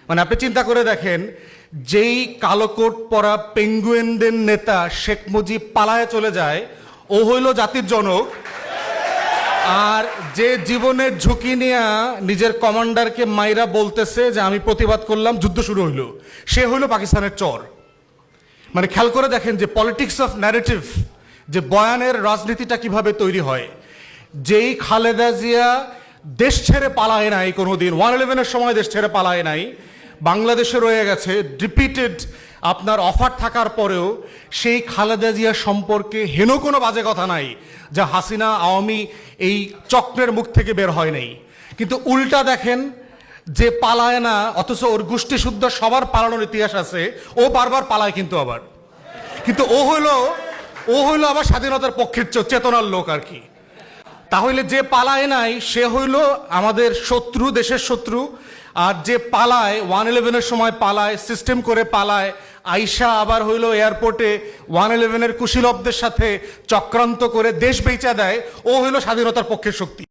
মানে আপনি চিন্তা করে দেখেন, যেই কালো কোট পরা পেঙ্গুয়েনদের নেতা শেখ মুজিব পালায়ে চলে যায়, ও হইল জাতির জনক। আর যে জীবনের ঝুঁকি নিয়ে নিজের কমান্ডারকে মাইরা বলতেছে যে আমি প্রতিবাদ করলাম, যুদ্ধ শুরু হইল, সে হইল পাকিস্তানের চর। মানে খেয়াল করে দেখেন যে পলিটিক্স অফ ন্যারেটিভ, যে বয়ানের রাজনীতিটা কিভাবে তৈরি হয়। যেই খালেদা জিয়া দেশ ছেড়ে পালায় নাই কোনোদিন, 111-এর সময় দেশ ছেড়ে পালায় নাই, বাংলাদেশে রয়ে গেছে, রিপিটেড আপনার অফার থাকার পরেও সেই খালেদা জিয়া সম্পর্কে হেন কোনো বাজে কথা নাই যা হাসিনা আওয়ামী এই চক্রের মুখ থেকে বের হয় নাই। কিন্তু উল্টা দেখেন, যে পালায় না অথচ ওর গোষ্ঠী শুদ্ধ সবার পালানোর ইতিহাস আছে, ও বারবার পালায় কিন্তু ও হইল আবার স্বাধীনতার পক্ষের চেতনার লোক আর কি। তাহলে যে পালায় নাই সে হইল আমাদের শত্রু, দেশের শত্রু। আর যে পালায় 111-এর সময় পালায়, সিস্টেম করে পালায়, আইসা আবার হইল এয়ারপোর্টে 111-এর কুশীলবদের সাথে চক্রান্ত করে দেশ বেচা দেয়, ও হইল স্বাধীনতার পক্ষের শক্তি।